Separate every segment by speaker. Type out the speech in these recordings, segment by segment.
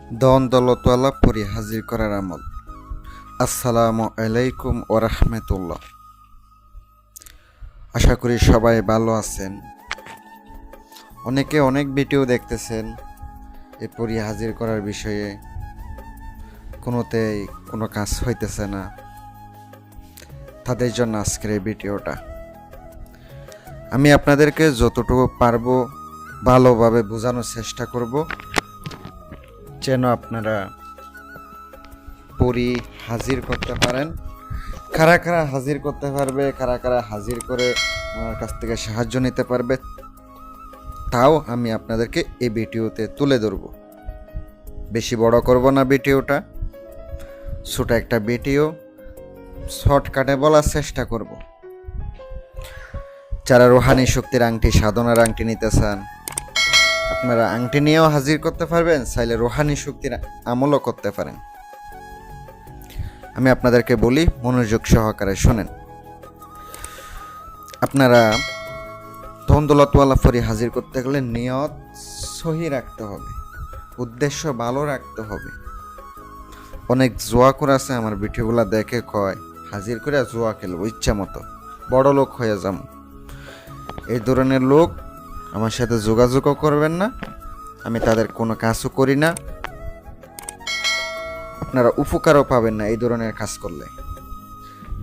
Speaker 1: দন দৌলতওয়ালা পরি হাজির করার আমল। আসসালামু আলাইকুম ওয়া রাহমাতুল্লাহ। আশা করি সবাই ভালো আছেন। অনেকে অনেক ভিডিও দেখতেছেন এই পরি হাজির করার বিষয়ে, কোনোতেই কোনো কাজ হইতেছে না। তাদের জন্য আজকের এই ভিডিওটা। আমি আপনাদেরকে যতটুকু পারবো ভালোভাবে বোঝানোর চেষ্টা করব, যেন আপনারা পরি হাজির করতে পারেন। কারা কারা হাজির করতে পারবে, কারা কারা হাজির করে আমার কাছ থেকে সাহায্য নিতে পারবে, তাও আমি আপনাদেরকে এই ভিডিওতে তুলে ধরব। বেশি বড় করব না ভিডিওটা, ছোট একটা ভিডিও, শর্টকাটে বলার চেষ্টা করব। যারা রুহানি শক্তির আংটি, সাধনার আংটি নিতে চান, আপনারা আংটি নিয়েও হাজির করতে পারবেন, চাইলে রুহানি শক্তির আমলও করতে পারেন। আমি আপনাদেরকে বলি, মনোযোগ সহকারে শোনেন। আপনারা ধন দৌলতওয়ালা পরি হাজির করতে গেলে নিয়ত সহি রাখতে হবে, উদ্দেশ্য ভালো রাখতে হবে। অনেক জোয়াকুর আছে আমার ভিডিওগুলো দেখে কয় হাজির করে জোয়া খেলবো ইচ্ছা মতো, বড় লোক হয়ে যাম। এই ধরনের লোক আমার সাথে যোগাযোগও করবেন না, আমি তাদের কোনো কাজও করি না, আপনারা উপকারও পাবেন না এই ধরনের কাজ করলে।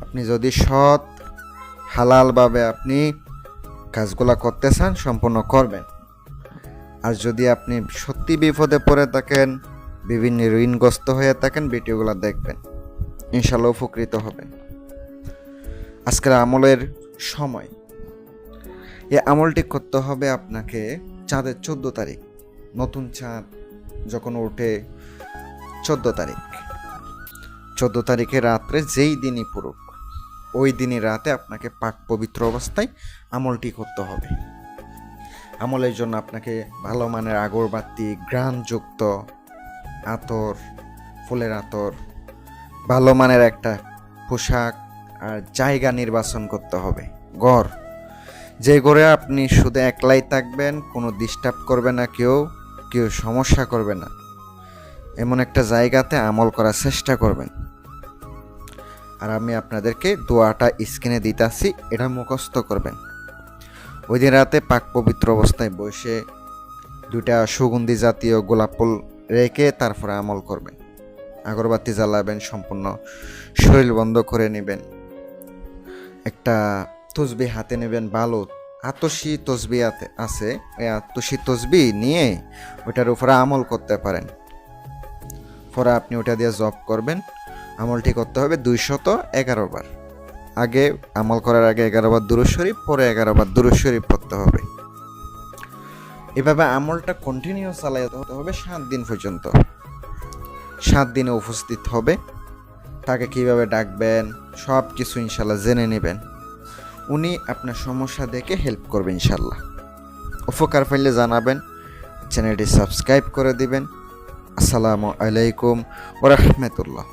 Speaker 1: আপনি যদি সৎ হালালভাবে আপনি কাজগুলা করতে চান, সম্পূর্ণ করবেন। আর যদি আপনি সত্যি বিপদে পড়ে থাকেন, বিভিন্ন ঋণগ্রস্ত হয়ে থাকেন, ভিডিওগুলো দেখবেন, ইনশাল্লাহ উপকৃত হবেন। আজকের আমলের সময়, এই আমলটি করতে হবে আপনাকে চাঁদের 14 তারিখ, নতুন চাঁদ যখন ওঠে 14 তারিখ, 14 তারিখে রাত্রে যেই দিনই পড়ুক ওই দিনই রাতে আপনাকে পাক পবিত্র অবস্থায় আমলটি করতে হবে। আমলের জন্য আপনাকে ভালো মানের আগরবাতি, ঘ্রাণযুক্ত আতর, ফুলের আতর, ভালো মানের একটা পোশাক আর জায়গা নির্বাচন করতে হবে। ঘর, যে ঘরে আপনি শুধু একলাই থাকবেন, কোনো ডিস্টার্ব করবে না, কেউ সমস্যা করবে না, এমন একটা জায়গাতে আমল করার চেষ্টা করবেন। আর আমি আপনাদেরকে দোয়াটা স্ক্রিনে দিতেছি, এটা মুখস্থ করবেন। ওই দিন রাতে পাক পবিত্র অবস্থায় বসে 2টা সুগন্ধি জাতীয় গোলাপ ফুল রেখে তারপরে আমল করবেন। আগরবাতি জ্বালাবেন, সম্পূর্ণ শরীর বন্ধ করে নেবেন। একটা তসবি হাতে নেবেন, ভালো আতসী তসবি আছে, ওই আতসী তসবি নিয়ে ওটার উপরে আমল করতে পারেন। পরে আপনি ওটা দিয়ে জব করবেন। আমলটি করতে হবে 211 বার। আগে আমল করার আগে 11 বার দুরূদ শরীফ, পরে 11 বার দুরূদ শরীফ পড়তে হবে। এভাবে আমলটা কন্টিনিউ চালাতে হবে 7 দিন পর্যন্ত। 7 দিনে উপস্থিত হবে, তাকে কিভাবে ডাকবেন সব কিছু ইনশাল্লাহ জেনে নেবেন। উনি আপনার সমস্যা দেখে হেল্প করবে ইনশাল্লাহ। উপকার পাইলে জানাবেন, চ্যানেলটি সাবস্ক্রাইব করে দিবেন। আসসালামু আলাইকুম ওয়া রাহমাতুল্লাহ।